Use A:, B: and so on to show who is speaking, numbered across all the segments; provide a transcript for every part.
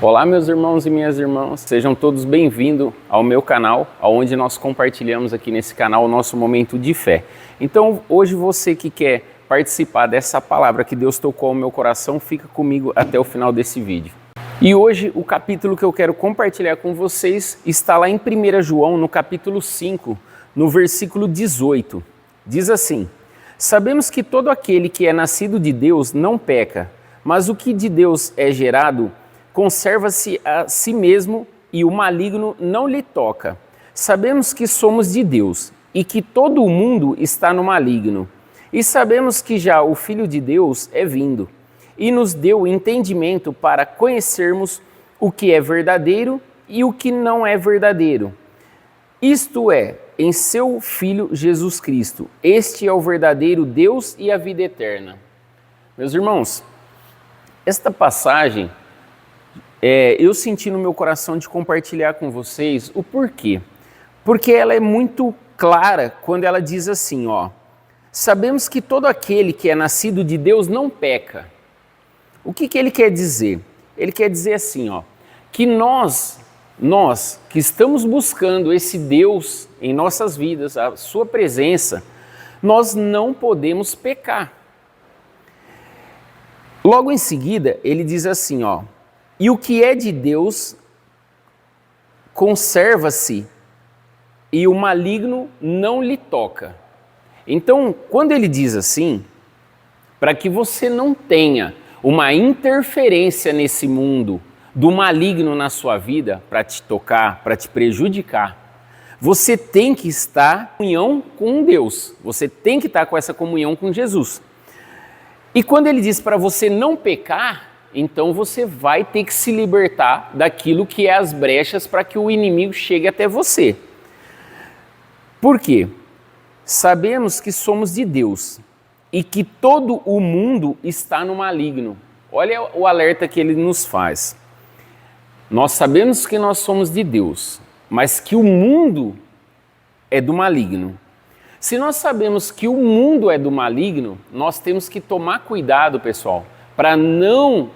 A: Olá, meus irmãos e minhas irmãs, sejam todos bem-vindos ao meu canal, onde nós compartilhamos aqui nesse canal o nosso momento de fé. Então, hoje você que quer participar dessa palavra que Deus tocou ao meu coração, fica comigo até o final desse vídeo. E hoje o capítulo que eu quero compartilhar com vocês está lá em 1 João, no capítulo 5, no versículo 18. Diz assim: sabemos que todo aquele que é nascido de Deus não peca, mas o que de Deus é gerado conserva-se a si mesmo e o maligno não lhe toca. Sabemos que somos de Deus e que todo o mundo está no maligno. E sabemos que já o Filho de Deus é vindo e nos deu entendimento para conhecermos o que é verdadeiro e o que não é verdadeiro. Isto é, em seu Filho Jesus Cristo. Este é o verdadeiro Deus e a vida eterna. Meus irmãos, esta passagem eu senti no meu coração de compartilhar com vocês o porquê. Porque ela é muito clara quando ela diz assim, ó: sabemos que todo aquele que é nascido de Deus não peca. O que ele quer dizer? Ele quer dizer assim, ó, que nós que estamos buscando esse Deus em nossas vidas, a sua presença, nós não podemos pecar. Logo em seguida, ele diz assim, ó: e o que é de Deus conserva-se e o maligno não lhe toca. Então, quando ele diz assim, para que você não tenha uma interferência nesse mundo do maligno na sua vida, para te tocar, para te prejudicar, você tem que estar em comunhão com Deus, você tem que estar com essa comunhão com Jesus. E quando ele diz para você não pecar, então você vai ter que se libertar daquilo que é as brechas para que o inimigo chegue até você. Por quê? Sabemos que somos de Deus e que todo o mundo está no maligno. Olha o alerta que ele nos faz. Nós sabemos que nós somos de Deus, mas que o mundo é do maligno. Se nós sabemos que o mundo é do maligno, nós temos que tomar cuidado, pessoal, para não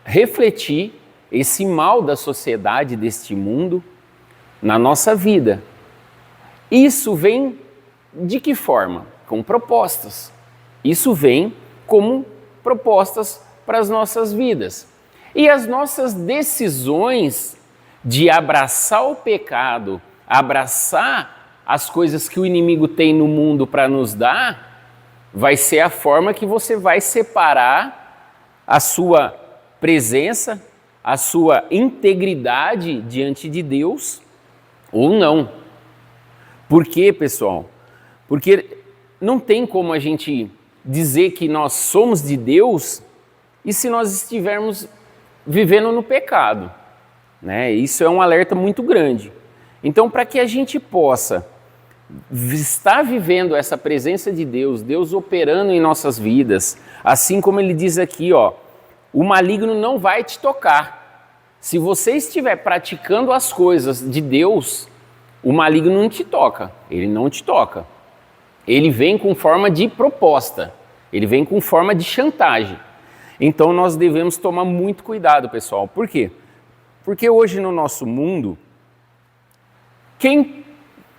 A: refletir esse mal da sociedade, deste mundo, na nossa vida. Isso vem de que forma? Com propostas. Isso vem como propostas para as nossas vidas. E as nossas decisões de abraçar o pecado, abraçar as coisas que o inimigo tem no mundo para nos dar, vai ser a forma que você vai separar a sua presença, a sua integridade diante de Deus ou não. Por quê, pessoal? Porque não tem como a gente dizer que nós somos de Deus e se nós estivermos vivendo no pecado, né? Isso é um alerta muito grande. Então, para que a gente possa estar vivendo essa presença de Deus, Deus operando em nossas vidas, assim como ele diz aqui, ó, o maligno não vai te tocar. Se você estiver praticando as coisas de Deus, o maligno não te toca, ele não te toca. Ele vem com forma de proposta, ele vem com forma de chantagem. Então nós devemos tomar muito cuidado, pessoal. Por quê? Porque hoje no nosso mundo, quem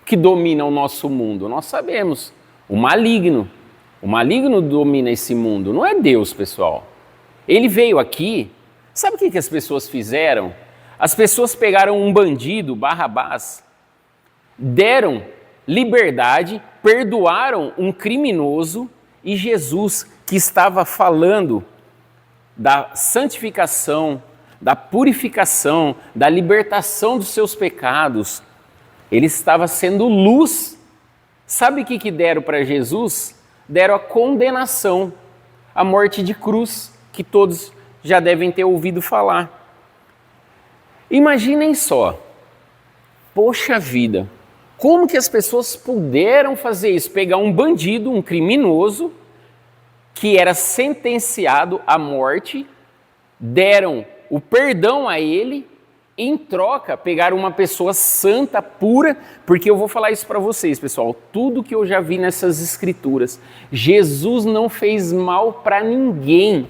A: que domina o nosso mundo? Nós sabemos, o maligno. O maligno domina esse mundo, não é Deus, pessoal. Ele veio aqui, sabe o que as pessoas fizeram? As pessoas pegaram um bandido, Barrabás, deram liberdade, perdoaram um criminoso e Jesus, que estava falando da santificação, da purificação, da libertação dos seus pecados, ele estava sendo luz. Sabe o que deram para Jesus? Deram a condenação, a morte de cruz, que todos já devem ter ouvido falar. Imaginem só, poxa vida, como que as pessoas puderam fazer isso? Pegar um bandido, um criminoso, que era sentenciado à morte, deram o perdão a ele, em troca pegaram uma pessoa santa, pura, porque eu vou falar isso para vocês, pessoal, tudo que eu já vi nessas escrituras, Jesus não fez mal para ninguém.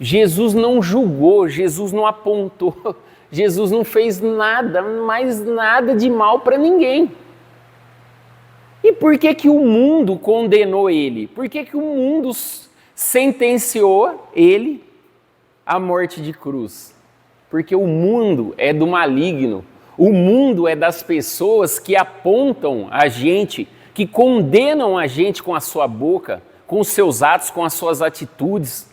A: Jesus não julgou, Jesus não apontou, Jesus não fez nada, mais nada de mal para ninguém. E por que que o mundo condenou ele? Por que que o mundo sentenciou ele à morte de cruz? Porque o mundo é do maligno, o mundo é das pessoas que apontam a gente, que condenam a gente com a sua boca, com os seus atos, com as suas atitudes,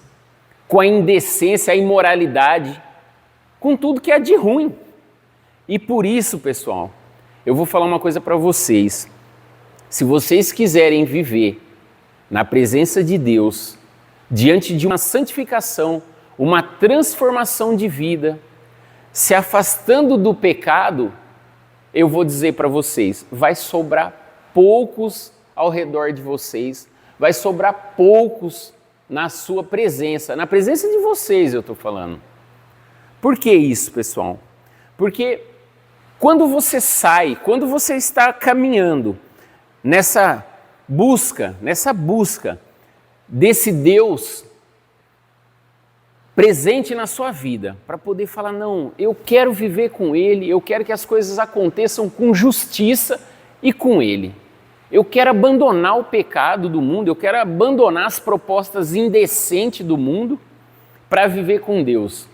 A: com a indecência, a imoralidade, com tudo que é de ruim. E por isso, pessoal, eu vou falar uma coisa para vocês. Se vocês quiserem viver na presença de Deus, diante de uma santificação, uma transformação de vida, se afastando do pecado, eu vou dizer para vocês, vai sobrar poucos ao redor de vocês, vai sobrar poucos na sua presença, na presença de vocês eu estou falando. Por que isso, pessoal? Porque quando você sai, quando você está caminhando nessa busca desse Deus presente na sua vida, para poder falar, não, eu quero viver com Ele, eu quero que as coisas aconteçam com justiça e com Ele. Eu quero abandonar o pecado do mundo, eu quero abandonar as propostas indecentes do mundo para viver com Deus.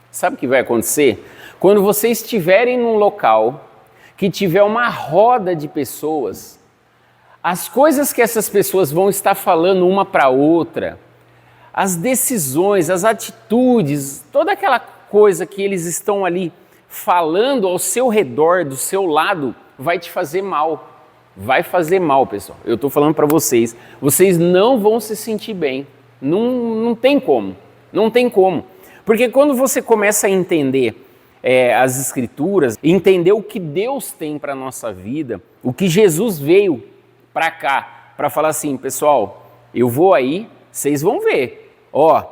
A: Sabe o que vai acontecer? Quando vocês estiverem num local que tiver uma roda de pessoas, as coisas que essas pessoas vão estar falando uma para outra, as decisões, as atitudes, toda aquela coisa que eles estão ali falando ao seu redor, do seu lado, vai te fazer mal. Vai fazer mal, pessoal. Eu estou falando para vocês. Vocês não vão se sentir bem. Não tem como. Não tem como. Porque quando você começa a entender as Escrituras, entender o que Deus tem para a nossa vida, o que Jesus veio para cá, para falar assim, pessoal, eu vou aí, vocês vão ver. Ó,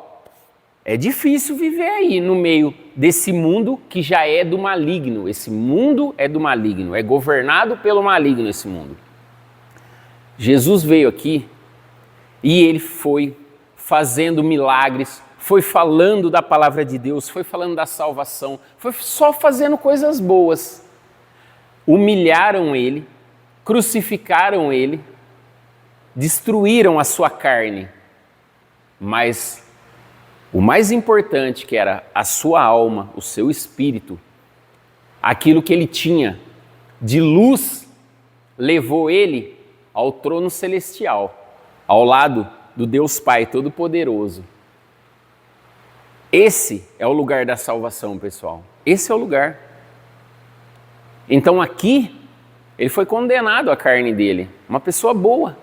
A: é difícil viver aí no meio desse mundo que já é do maligno. Esse mundo é do maligno, é governado pelo maligno esse mundo. Jesus veio aqui e ele foi fazendo milagres, foi falando da palavra de Deus, foi falando da salvação, foi só fazendo coisas boas. Humilharam ele, crucificaram ele, destruíram a sua carne. Mas o mais importante, que era a sua alma, o seu espírito, aquilo que ele tinha de luz, levou ele ao trono celestial, ao lado do Deus Pai Todo-Poderoso. Esse é o lugar da salvação, pessoal. Esse é o lugar. Então aqui, ele foi condenado à carne dele, uma pessoa boa.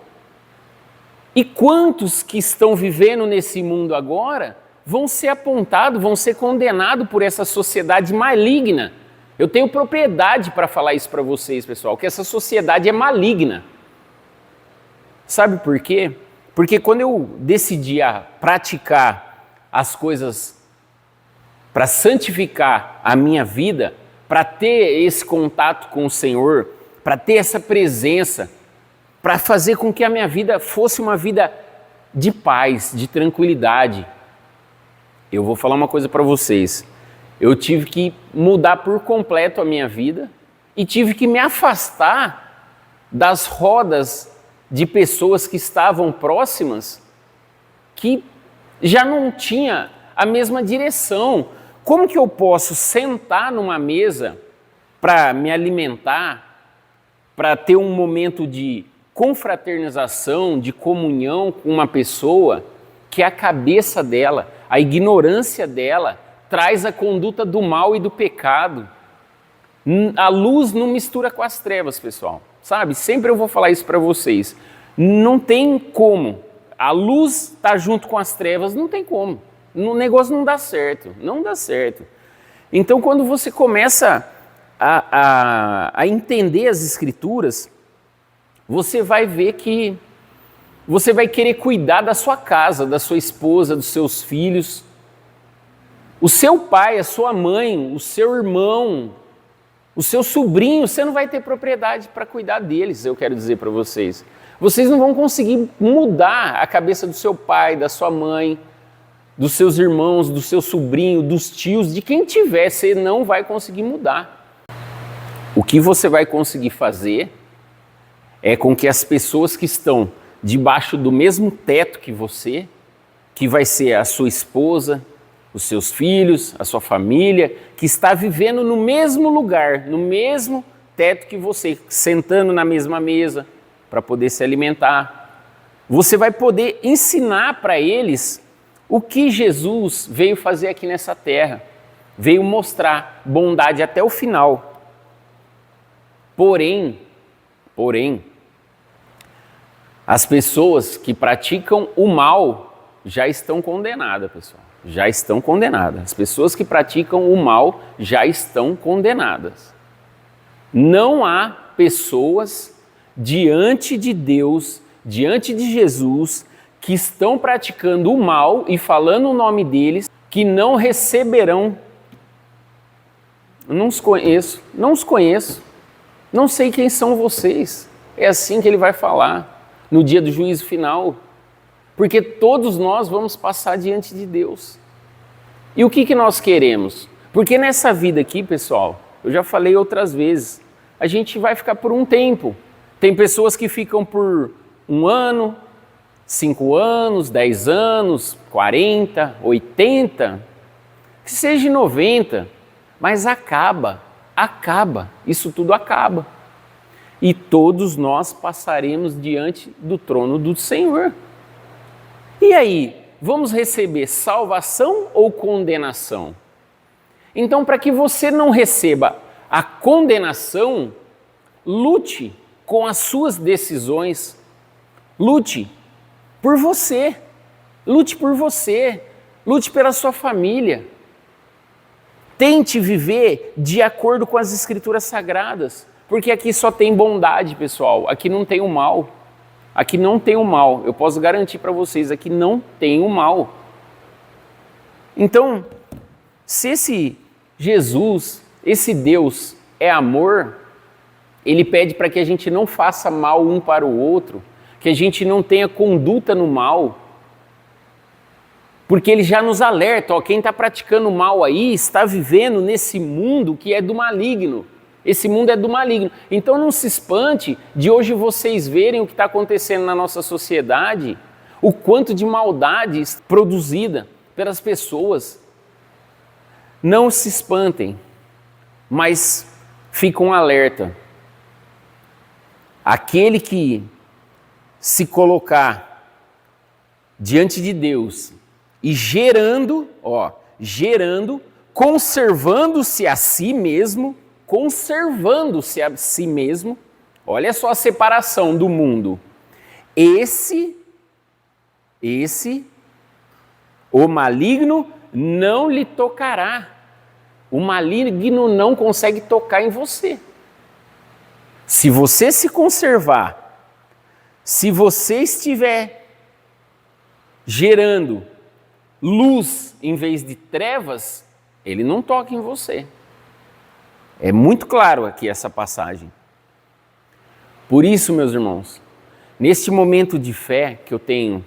A: E quantos que estão vivendo nesse mundo agora vão ser apontados, vão ser condenados por essa sociedade maligna? Eu tenho propriedade para falar isso para vocês, pessoal, que essa sociedade é maligna. Sabe por quê? Porque quando eu decidi a praticar as coisas para santificar a minha vida, para ter esse contato com o Senhor, para ter essa presença, para fazer com que a minha vida fosse uma vida de paz, de tranquilidade. Eu vou falar uma coisa para vocês. Eu tive que mudar por completo a minha vida e tive que me afastar das rodas de pessoas que estavam próximas, que já não tinha a mesma direção. Como que eu posso sentar numa mesa para me alimentar, para ter um momento de confraternização, de comunhão com uma pessoa que a cabeça dela, a ignorância dela, traz a conduta do mal e do pecado? A luz não mistura com as trevas, pessoal. Sabe? Sempre eu vou falar isso para vocês. Não tem como. A luz está junto com as trevas, não tem como. O negócio não dá certo. Não dá certo. Então, quando você começa a entender as Escrituras, você vai ver que você vai querer cuidar da sua casa, da sua esposa, dos seus filhos. O seu pai, a sua mãe, o seu irmão, o seu sobrinho, você não vai ter propriedade para cuidar deles, eu quero dizer para vocês. Vocês não vão conseguir mudar a cabeça do seu pai, da sua mãe, dos seus irmãos, do seu sobrinho, dos tios, de quem tiver, você não vai conseguir mudar. O que você vai conseguir fazer é com que as pessoas que estão debaixo do mesmo teto que você, que vai ser a sua esposa, os seus filhos, a sua família, que está vivendo no mesmo lugar, no mesmo teto que você, sentando na mesma mesa para poder se alimentar. Você vai poder ensinar para eles o que Jesus veio fazer aqui nessa terra. Veio mostrar bondade até o final. Porém, as pessoas que praticam o mal já estão condenadas, pessoal. Já estão condenadas. As pessoas que praticam o mal já estão condenadas. Não há pessoas diante de Deus, diante de Jesus, que estão praticando o mal e falando o nome deles, que não receberão. Não os conheço, não sei quem são vocês. É assim que ele vai falar no dia do juízo final. Porque todos nós vamos passar diante de Deus. E o que nós queremos? Porque nessa vida aqui, pessoal, eu já falei outras vezes, a gente vai ficar por um tempo. Tem pessoas que ficam por 1 ano, 5 anos, 10 anos, 40, 80, que seja 90, mas acaba, isso tudo acaba. E todos nós passaremos diante do trono do Senhor. E aí, vamos receber salvação ou condenação? Então, para que você não receba a condenação, lute com as suas decisões, lute por você, lute pela sua família. Tente viver de acordo com as Escrituras Sagradas, porque aqui só tem bondade, pessoal, aqui não tem o mal. Aqui não tem o mal, eu posso garantir para vocês, aqui não tem o mal. Então, se esse Jesus, esse Deus é amor, ele pede para que a gente não faça mal um para o outro, que a gente não tenha conduta no mal, porque ele já nos alerta, ó, quem está praticando mal aí está vivendo nesse mundo que é do maligno. Esse mundo é do maligno. Então não se espante de hoje vocês verem o que está acontecendo na nossa sociedade, o quanto de maldade produzida pelas pessoas. Não se espantem, mas fica um alerta. Aquele que se colocar diante de Deus e gerando, conservando-se a si mesmo, olha só a separação do mundo. O maligno não lhe tocará. O maligno não consegue tocar em você. Se você se conservar, se você estiver gerando luz em vez de trevas, ele não toca em você. É muito claro aqui essa passagem. Por isso, meus irmãos, neste momento de fé que eu tenho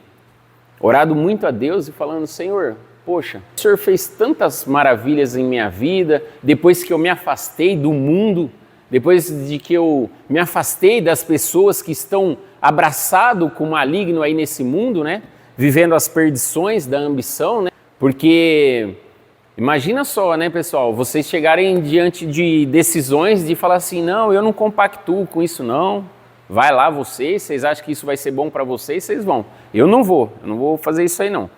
A: orado muito a Deus e falando, Senhor, poxa, o Senhor fez tantas maravilhas em minha vida, depois que eu me afastei do mundo, depois de que eu me afastei das pessoas que estão abraçadas com o maligno aí nesse mundo, né? Vivendo as perdições da ambição, né? Porque imagina só, né, pessoal, vocês chegarem diante de decisões de falar assim, não, eu não compactuo com isso não, vai lá vocês acham que isso vai ser bom para vocês vão. Eu não vou fazer isso aí não.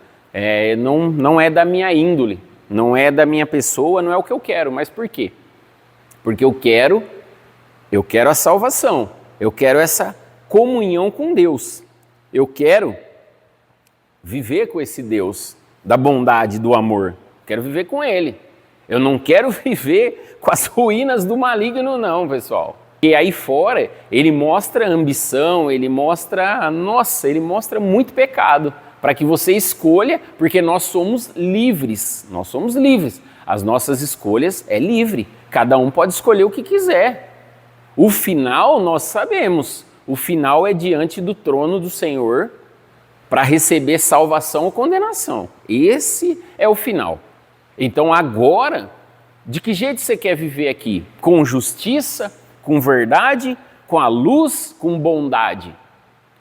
A: Não é da minha índole, não é da minha pessoa, não é o que eu quero, mas por quê? Porque eu quero a salvação, eu quero essa comunhão com Deus, eu quero viver com esse Deus da bondade, do amor. Quero viver com ele. Eu não quero viver com as ruínas do maligno não, pessoal. E aí fora, ele mostra ambição, ele mostra muito pecado, para que você escolha, porque nós somos livres. As nossas escolhas é livre. Cada um pode escolher o que quiser. O final nós sabemos. O final é diante do trono do Senhor, para receber salvação ou condenação. Esse é o final. Então agora, de que jeito você quer viver aqui? Com justiça, com verdade, com a luz, com bondade?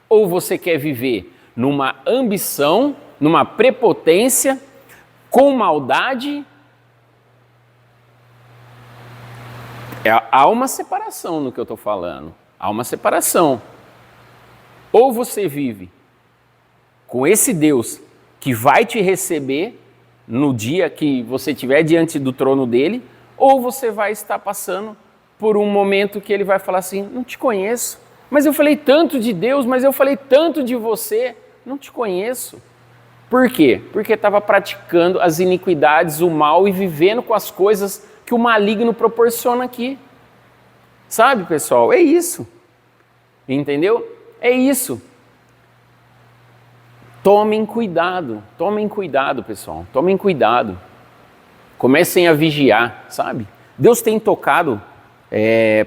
A: Ou você quer viver numa ambição, numa prepotência, com maldade? Há uma separação no que eu estou falando. Há uma separação. Ou você vive com esse Deus que vai te receber no dia que você estiver diante do trono dele, ou você vai estar passando por um momento que ele vai falar assim, não te conheço, mas eu falei tanto de Deus, mas eu falei tanto de você, não te conheço. Por quê? Porque estava praticando as iniquidades, o mal e vivendo com as coisas que o maligno proporciona aqui. Sabe, pessoal? É isso. Entendeu? É isso. Tomem cuidado, pessoal. Tomem cuidado. Comecem a vigiar, sabe? Deus tem tocado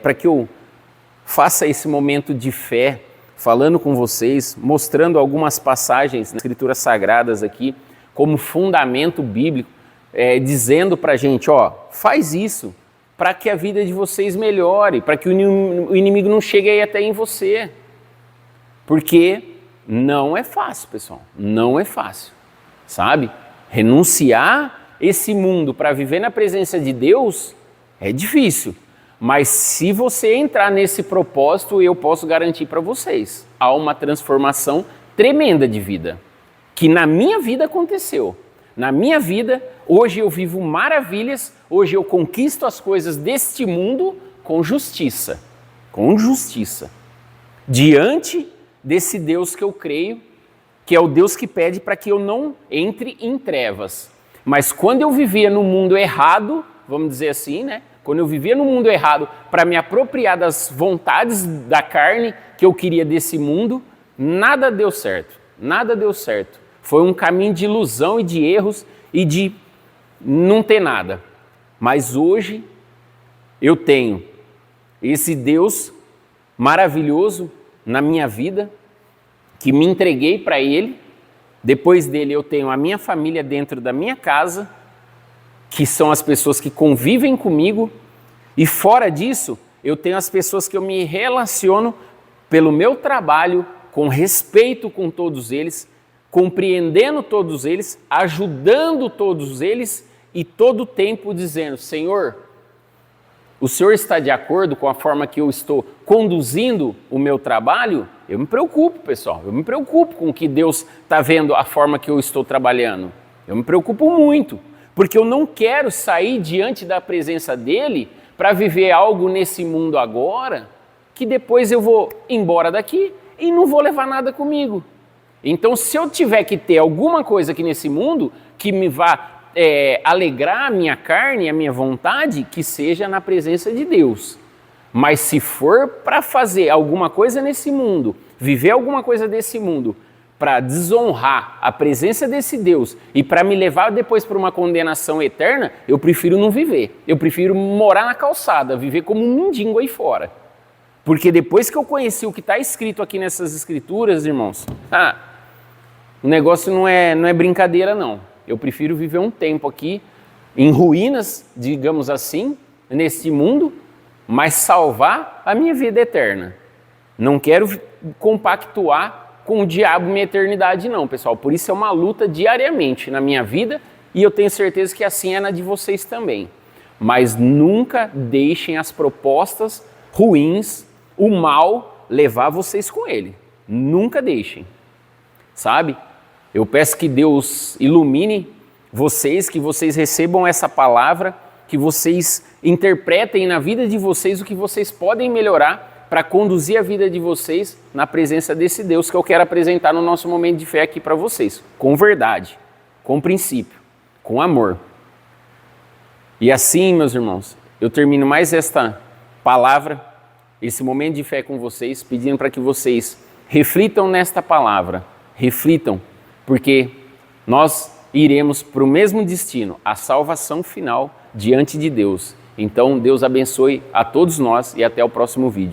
A: para que eu faça esse momento de fé, falando com vocês, mostrando algumas passagens nas Escrituras Sagradas aqui, como fundamento bíblico, dizendo para a gente, ó, faz isso, para que a vida de vocês melhore, para que o inimigo não chegue aí até em você. Porque não é fácil, pessoal, não é fácil, sabe? Renunciar esse mundo para viver na presença de Deus é difícil. Mas se você entrar nesse propósito, eu posso garantir para vocês, há uma transformação tremenda de vida, que na minha vida aconteceu. Na minha vida, hoje eu vivo maravilhas, hoje eu conquisto as coisas deste mundo com justiça, diante desse Deus que eu creio, que é o Deus que pede para que eu não entre em trevas. Mas quando eu vivia no mundo errado, vamos dizer assim, né? Quando eu vivia no mundo errado para me apropriar das vontades da carne que eu queria desse mundo, nada deu certo, nada deu certo. Foi um caminho de ilusão e de erros e de não ter nada. Mas hoje eu tenho esse Deus maravilhoso na minha vida, que me entreguei para Ele. Depois dele eu tenho a minha família dentro da minha casa, que são as pessoas que convivem comigo, e fora disso, eu tenho as pessoas que eu me relaciono pelo meu trabalho, com respeito com todos eles, compreendendo todos eles, ajudando todos eles e todo o tempo dizendo, Senhor, o Senhor está de acordo com a forma que eu estou conduzindo o meu trabalho? Eu me preocupo, pessoal, eu me preocupo com o que Deus está vendo, a forma que eu estou trabalhando. Eu me preocupo muito. Porque eu não quero sair diante da presença dele para viver algo nesse mundo agora, que depois eu vou embora daqui e não vou levar nada comigo. Então, se eu tiver que ter alguma coisa aqui nesse mundo que me vá alegrar a minha carne, a minha vontade, que seja na presença de Deus. Mas se for para fazer alguma coisa nesse mundo, viver alguma coisa desse mundo, para desonrar a presença desse Deus e para me levar depois para uma condenação eterna, eu prefiro não viver. Eu prefiro morar na calçada, viver como um mendigo aí fora. Porque depois que eu conheci o que está escrito aqui nessas escrituras, irmãos, o negócio não é brincadeira não. Eu prefiro viver um tempo aqui em ruínas, digamos assim, nesse mundo, mas salvar a minha vida eterna. Não quero compactuar com o diabo minha eternidade não, pessoal. Por isso é uma luta diariamente na minha vida e eu tenho certeza que assim é na de vocês também. Mas nunca deixem as propostas ruins, o mal, levar vocês com ele. Nunca deixem, sabe? Eu peço que Deus ilumine vocês, que vocês recebam essa palavra, que vocês interpretem na vida de vocês o que vocês podem melhorar para conduzir a vida de vocês na presença desse Deus que eu quero apresentar no nosso momento de fé aqui para vocês, com verdade, com princípio, com amor. E assim, meus irmãos, eu termino mais esta palavra, esse momento de fé com vocês, pedindo para que vocês reflitam nesta palavra, reflitam, porque nós iremos para o mesmo destino, a salvação final diante de Deus. Então, Deus abençoe a todos nós e até o próximo vídeo.